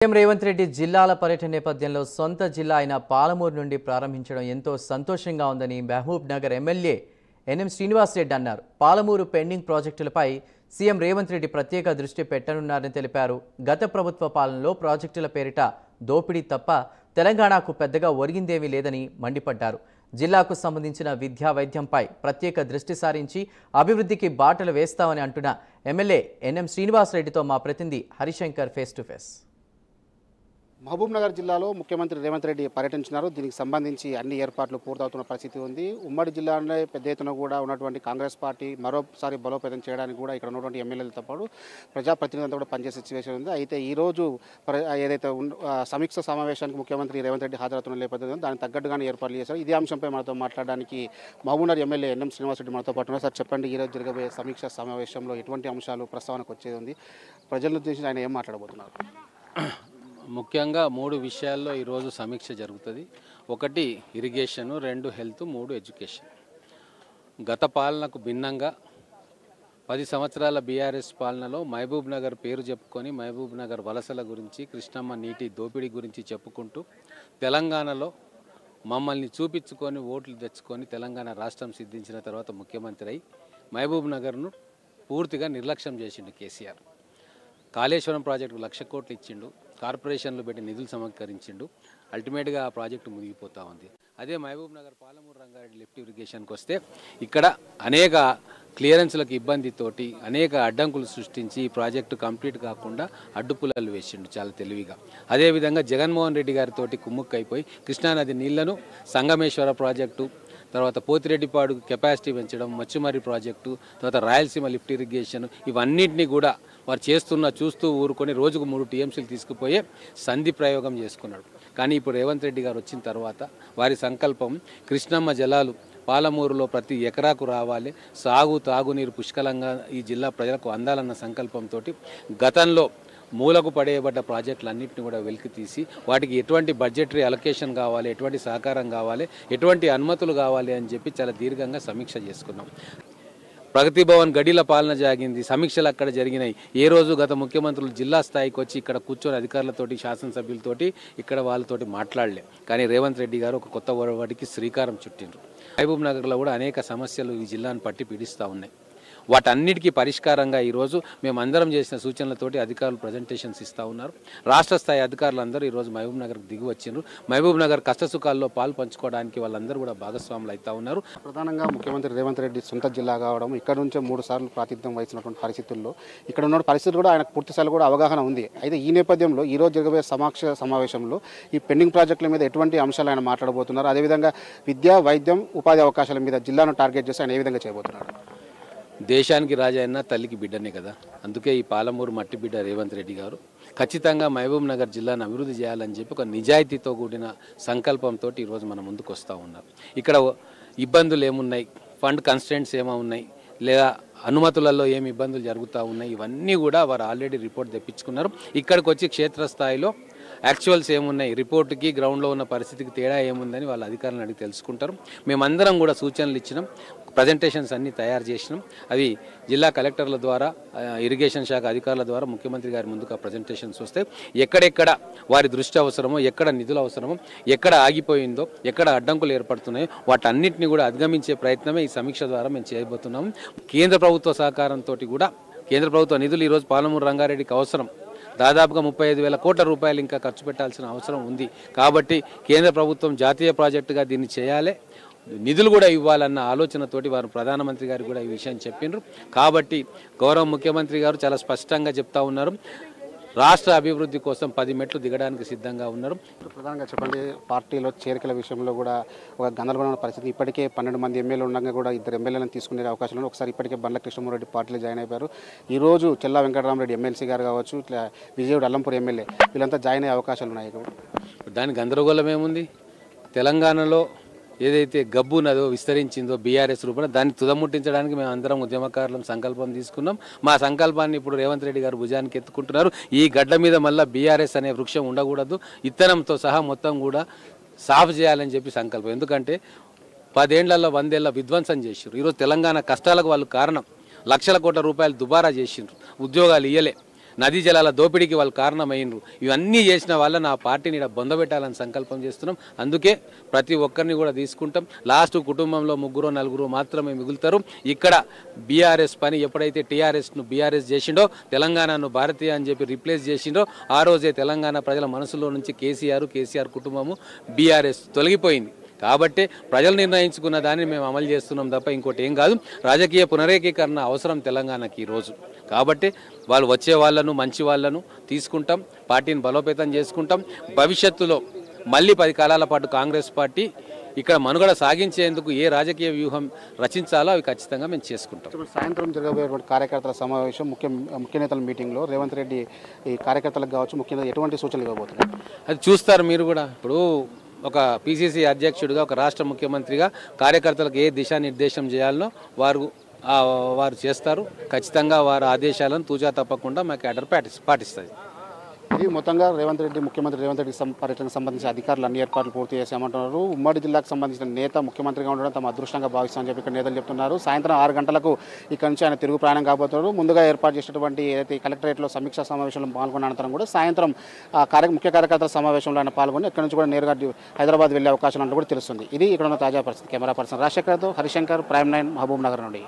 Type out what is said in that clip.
CM Revanth Reddy జిల్లాల పర్యటన నేపథ్యంలో సొంత జిల్లా అయిన పాలమూరు నుండి ప్రారంభించడం ఎంతో సంతోషంగా ఉందని మహబూబ్ నగర్ ఎమ్మెల్యే ఎన్ఎం శ్రీనివాస్ రెడ్డి అన్నారు. పాలమూరు పెండింగ్ ప్రాజెక్టులపై సీఎం రేవంత్ రెడ్డి ప్రత్యేక దృష్టి పెట్టనున్నారని తెలిపారు. గత ప్రభుత్వ పాలనలో ప్రాజెక్టుల పేరిట దోపిడీ తప్ప తెలంగాణకు పెద్దగా ఒరిగిందేమీ లేదని మండిపడ్డారు. జిల్లాకు సంబంధించిన విద్యా వైద్యంపై ప్రత్యేక దృష్టి సారించి అభివృద్ధికి బాటలు వేస్తామని అంటున్న ఎమ్మెల్యే ఎన్ఎం శ్రీనివాస్ రెడ్డితో మా ప్రతినిధి Harishankar face to face. Mahabubnagar జిల్లాలో ముఖ్యమంత్రి రేవంత్ రెడ్డి పర్యటించినారు. దీనికి సంబంధించి అన్ని ఏర్పాట్లు పూర్తవుతున్న పరిస్థితి ఉంది. ఉమ్మడి జిల్లాలో పెద్ద ఎత్తున కూడా ఉన్నటువంటి కాంగ్రెస్ పార్టీ మరోసారి బలోపేతం చేయడానికి కూడా ఇక్కడ ఉన్నటువంటి ఎమ్మెల్యేలతో పాటు ప్రజాప్రతినిధులతో కూడా పనిచేసే సిచ్యువేషన్ ఉంది. అయితే ఈరోజు ఏదైతే సమీక్ష సమావేశానికి ముఖ్యమంత్రి రేవంత్ రెడ్డి హాజరవుతున్న నేపథ్యంలో దానికి తగ్గట్టుగానే ఏర్పాట్లు చేశారు. ఇదే అంశంపై మనతో మాట్లాడడానికి మహబూబ్ నగర్ ఎమ్మెల్యే ఎన్ఎం శ్రీనివాస్ రెడ్డి మనతో పాటు ఉన్నారు. సార్ చెప్పండి, ఈరోజు జరగబోయే సమీక్ష సమావేశంలో ఎటువంటి అంశాలు ప్రస్తావనకు వచ్చేది ఉంది, ప్రజలను ఉద్దేశించి ఆయన ఏం మాట్లాడబోతున్నారు? ముఖ్యంగా 3 విషయాల్లో ఈరోజు సమీక్ష జరుగుతుంది. 1 ఇరిగేషను, 2 హెల్త్, 3 ఎడ్యుకేషన్. గత పాలనకు భిన్నంగా 10 సంవత్సరాల బీఆర్ఎస్ పాలనలో మహబూబ్ నగర్ పేరు చెప్పుకొని మహబూబ్ నగర్ వలసల గురించి, కృష్ణమ్మ నీటి దోపిడీ గురించి చెప్పుకుంటూ తెలంగాణలో మమ్మల్ని చూపించుకొని ఓట్లు తెచ్చుకొని తెలంగాణ రాష్ట్రం సిద్ధించిన తర్వాత ముఖ్యమంత్రి అయి మహబూబ్ నగర్ను పూర్తిగా నిర్లక్ష్యం చేసిండు కేసీఆర్. కాళేశ్వరం ప్రాజెక్టుకు 1,00,000 కోట్లు ఇచ్చిండు, కార్పొరేషన్లు పెట్టి నిధులు సమీకరించిండు. అల్టిమేట్గా ఆ ప్రాజెక్టు మునిగిపోతూ ఉంది. అదే మహబూబ్ నగర్ పాలమూరు రంగారెడ్డి లిఫ్ట్ ఇరిగేషన్కి వస్తే ఇక్కడ అనేక క్లియరెన్స్లకు ఇబ్బందితోటి అనేక అడ్డంకులు సృష్టించి ఈ ప్రాజెక్టు కంప్లీట్ కాకుండా అడ్డుపుల్లలు వేసిండు చాలా తెలివిగా. అదేవిధంగా జగన్మోహన్ రెడ్డి గారితో కుమ్ముక్కైపోయి కృష్ణానది నీళ్లను సంగమేశ్వర ప్రాజెక్టు, తర్వాత పోతిరెడ్డిపాడు కెపాసిటీ పెంచడం, మచ్చుమర్రి ప్రాజెక్టు, తర్వాత రాయలసీమ లిఫ్ట్ ఇరిగేషన్, ఇవన్నింటినీ కూడా వారు చూస్తూ ఊరుకొని రోజుకు 3 టీఎంసీలు తీసుకుపోయే సంధి ప్రయోగం చేసుకున్నాడు. కానీ ఇప్పుడు రేవంత్ రెడ్డి గారు వచ్చిన తర్వాత వారి సంకల్పం కృష్ణమ్మ జలాలు పాలమూరులో ప్రతి ఎకరాకు రావాలి, తాగునీరు పుష్కలంగా ఈ జిల్లా ప్రజలకు అందాలన్న సంకల్పంతో గతంలో మూలకు పడేయబడ్డ ప్రాజెక్టులన్నింటినీ కూడా వెలికి తీసి వాటికి ఎటువంటి బడ్జెటరీ అలొకేషన్ కావాలి, ఎటువంటి సహకారం కావాలి, ఎటువంటి అనుమతులు కావాలి అని చెప్పి చాలా దీర్ఘంగా సమీక్ష చేసుకున్నాం. ప్రగతి భవన్ గడిల పాలన జాగింది, సమీక్షలు అక్కడ జరిగినాయి. ఏ రోజు గత ముఖ్యమంత్రులు జిల్లా స్థాయికి వచ్చి ఇక్కడ కూర్చొని అధికారులతోటి, శాసనసభ్యులతోటి ఇక్కడ వాళ్ళతోటి మాట్లాడలే. కానీ రేవంత్ రెడ్డి గారు ఒక కొత్త ఒరవడికి శ్రీకారం చుట్టిండ్రు. మహబూబ్ నగర్లో కూడా అనేక సమస్యలు ఈ జిల్లాను పట్టి పీడిస్తూ ఉన్నాయి. వాటన్నిటికీ పరిష్కారంగా ఈరోజు మేమందరం చేసిన సూచనలతోటి అధికారులు ప్రజెంటేషన్స్ ఇస్తూ ఉన్నారు. రాష్ట్ర స్థాయి అధికారులు అందరూ ఈరోజు మహబూబ్ నగర్కి దిగి వచ్చిండ్రు. మహబూబ్ నగర్ కష్టసుఖాల్లో పాలు పంచుకోవడానికి వాళ్ళందరూ కూడా భాగస్వాములు అవుతూ ఉన్నారు. ప్రధానంగా ముఖ్యమంత్రి రేవంత్ రెడ్డి సొంత జిల్లా కావడం, ఇక్కడ నుంచే 3 సార్లు ప్రాతినిధ్యం వహిస్తున్నటువంటి పరిస్థితుల్లో ఇక్కడ ఉన్న పరిస్థితులు కూడా ఆయనకు పూర్తిస్థాయిలో కూడా అవగాహన ఉంది. అయితే ఈ నేపథ్యంలో ఈరోజు జరగబోయే సమీక్ష సమావేశంలో ఈ పెండింగ్ ప్రాజెక్టుల మీద ఎటువంటి అంశాలు ఆయన మాట్లాడబోతున్నారు, అదేవిధంగా విద్యా, వైద్యం, ఉపాధి అవకాశాల మీద జిల్లాను టార్గెట్ చేసి ఆయన ఏ విధంగా చేయబోతున్నారు? దేశానికి రాజా అయినా తల్లికి బిడ్డనే కదా. అందుకే ఈ పాలమూరు మట్టి బిడ్డ రేవంత్ రెడ్డి గారు ఖచ్చితంగా మహబూబ్ నగర్ జిల్లాను అభివృద్ధి చేయాలని చెప్పి ఒక నిజాయితీతో కూడిన సంకల్పంతో ఈరోజు మన ముందుకు వస్తూ ఉన్నారు. ఇక్కడ ఇబ్బందులు ఏమున్నాయి, ఫండ్ కన్స్టెంట్స్ ఏమున్నాయి, లేదా అనుమతులలో ఏమి ఇబ్బందులు జరుగుతూ ఉన్నాయి, ఇవన్నీ కూడా వారు ఆల్రెడీ రిపోర్ట్ తెప్పించుకున్నారు. ఇక్కడికి వచ్చి క్షేత్రస్థాయిలో యాక్చువల్స్ ఏమున్నాయి, రిపోర్ట్కి గ్రౌండ్లో ఉన్న పరిస్థితికి తేడా ఏముందని వాళ్ళ అధికారులను అడిగి తెలుసుకుంటారు. మేమందరం కూడా సూచనలు ఇచ్చినాం, ప్రజెంటేషన్స్ అన్నీ తయారు చేసినాం. అవి జిల్లా కలెక్టర్ల ద్వారా, ఇరిగేషన్ శాఖ అధికారుల ద్వారా ముఖ్యమంత్రి గారి ముందుకు ఆ ప్రజెంటేషన్స్ వస్తాయి. ఎక్కడెక్కడ వారి దృష్టి అవసరమో, ఎక్కడ నిధులు అవసరమో, ఎక్కడ ఆగిపోయిందో, ఎక్కడ అడ్డంకులు ఏర్పడుతున్నాయో వాటన్నిటిని కూడా అధిగమించే ప్రయత్నమే ఈ సమీక్ష ద్వారా మేము చేయబోతున్నాము. కేంద్ర ప్రభుత్వ సహకారంతో కూడా కేంద్ర ప్రభుత్వ నిధులు ఈరోజు పాలమూరు రంగారెడ్డికి అవసరం. దాదాపుగా 35,000 కోట్ల రూపాయలు ఇంకా ఖర్చు పెట్టాల్సిన అవసరం ఉంది. కాబట్టి కేంద్ర ప్రభుత్వం జాతీయ ప్రాజెక్టుగా దీన్ని చేయాలి, నిధులు కూడా ఇవ్వాలన్న ఆలోచనతోటి వారు ప్రధానమంత్రి గారు కూడా ఈ విషయం చెప్పిండ్రు. కాబట్టి గౌరవ ముఖ్యమంత్రి గారు చాలా స్పష్టంగా చెప్తా ఉన్నారు, రాష్ట్ర అభివృద్ధి కోసం 10 మెట్లు దిగడానికి సిద్ధంగా ఉన్నారు. ప్రధానంగా చెప్పండి, పార్టీలో చేరికల విషయంలో కూడా ఒక గందరగోళమైన పరిస్థితి. ఇప్పటికే 12 మంది ఎమ్మెల్యేలు ఉండగా కూడా 2 ఎమ్మెల్యేలను తీసుకునే అవకాశం ఉంది. ఒకసారి ఇప్పటికే బండ్ల కృష్ణమోహన్ పార్టీలో జాయిన్ అయిపోయారు. ఈరోజు చెల్లా వెంకటరామరెడ్డి ఎమ్మెల్సీ గారు కావచ్చు, ఇట్లా విజయుడు అల్లంపూర్ ఎమ్మెల్యే, వీళ్ళంతా జాయిన్ అయ్యే అవకాశాలు ఉన్నాయి. దాని గందరగోళం ఏముంది? తెలంగాణలో ఏదైతే గబ్బు నదో విస్తరించిందో బీఆర్ఎస్ రూపంలో దాన్ని తుదముట్టించడానికి మేము అందరం ఉద్యమకారులం సంకల్పం తీసుకున్నాం. మా సంకల్పాన్ని ఇప్పుడు రేవంత్ రెడ్డి గారు భుజానికి ఎత్తుకుంటున్నారు. ఈ గడ్డ మీద మళ్ళీ బీఆర్ఎస్ అనే వృక్షం ఉండకూడదు, ఇత్తనంతో సహా మొత్తం కూడా సాఫ్ చేయాలని చెప్పి సంకల్పం. ఎందుకంటే 10 ఏళ్లలో 100 ఏళ్ల విధ్వంసం చేసిర్రు. ఈరోజు తెలంగాణ కష్టాలకు వాళ్ళు కారణం. లక్షల కోట్ల రూపాయలు దుబారా చేసిండ్రు, ఉద్యోగాలు ఇయ్యలే. నదీ జలాల దోపిడీకి వాళ్ళు కారణమైనరు. ఇవన్నీ చేసిన వాళ్ళ నా పార్టీని ఇక్కడ బొందబెట్టాలని సంకల్పం చేస్తున్నాం. అందుకే ప్రతి ఒక్కరిని కూడా తీసుకుంటాం. లాస్ట్ కుటుంబంలో 3-4 మాత్రమే మిగులుతారు. ఇక్కడ బీఆర్ఎస్ పని ఎప్పుడైతే టీఆర్ఎస్ను బీఆర్ఎస్ చేసిండో, తెలంగాణను భారతీయ అని చెప్పి రిప్లేస్ చేసిండో, ఆ రోజే తెలంగాణ ప్రజల మనసులో నుంచి కేసీఆర్ కుటుంబము బీఆర్ఎస్ తొలగిపోయింది. కాబట్టి ప్రజలు నిర్ణయించుకున్న దాన్ని మేము అమలు చేస్తున్నాం తప్ప ఇంకోటి ఏం కాదు. రాజకీయ పునరేకీకరణ అవసరం తెలంగాణకి ఈరోజు. కాబట్టి వాళ్ళు వచ్చే వాళ్ళను, మంచి వాళ్ళను తీసుకుంటాం, పార్టీని బలోపేతం చేసుకుంటాం. భవిష్యత్తులో మళ్ళీ 10 కాలాల పాటు కాంగ్రెస్ పార్టీ ఇక్కడ మనుగడ సాగించేందుకు ఏ రాజకీయ వ్యూహం రచించాలో అవి ఖచ్చితంగా మేము చేసుకుంటాం. ఇప్పుడు సాయంత్రం జరగబోయేటువంటి కార్యకర్తల సమావేశం, ముఖ్య నేతల మీటింగ్లో రేవంత్ రెడ్డి ఈ కార్యకర్తలకు కావచ్చు ముఖ్యంగా ఎటువంటి సూచనలు ఇవ్వబోతున్నారు? అది చూస్తారు మీరు కూడా. ఇప్పుడు ఒక పిసిసి అధ్యక్షుడిగా, ఒక రాష్ట్ర ముఖ్యమంత్రిగా కార్యకర్తలకు ఏ దిశానిర్దేశం చేయాలనో వారు చేస్తారు. ఖచ్చితంగా వారి ఆదేశాలను తూచా తప్పకుండా మా క్యాడర్ పాటిస్తుంది. ఇది మొత్తంగా ముఖ్యమంత్రి రేవంత్ రెడ్డి పర్యటనకు సంబంధించి అధికారులు అన్ని ఏర్పాట్లు పూర్తి చేశామంటున్నారు. ఉమ్మడి జిల్లాకు సంబంధించిన నేత ముఖ్యమంత్రిగా ఉండడం తమ అదృష్టంగా భావిస్తామని చెప్పి ఇక్కడ నేతలు చెప్తున్నారు. సాయంత్రం 6 గంటలకు ఇక్కడ నుంచి ఆయన తిరుగు ప్రయాణం కాబోతున్నారు. ముందుగా ఏర్పాటు చేసినటువంటి ఏదైతే కలెక్టరేట్లో సమీక్షా సమావేశంలో పాల్గొన్న అనంతరం కూడా సాయంత్రం ముఖ్య కార్యకర్తల సమావేశంలో ఆయన పాల్గొని ఇక్కడ నుంచి కూడా నేరుగా హైదరాబాద్ వెళ్లే అవకాశం ఉన్నట్టు కూడా తెలుస్తుంది. ఇది ఇక్కడ ఉన్న తాజా పరిస్థితి. కెమెరా పర్సన్ రాజశేఖర్తో హరిశంకర్, ప్రైమ్ 9, మహబూబ్ నగర్ నుండి.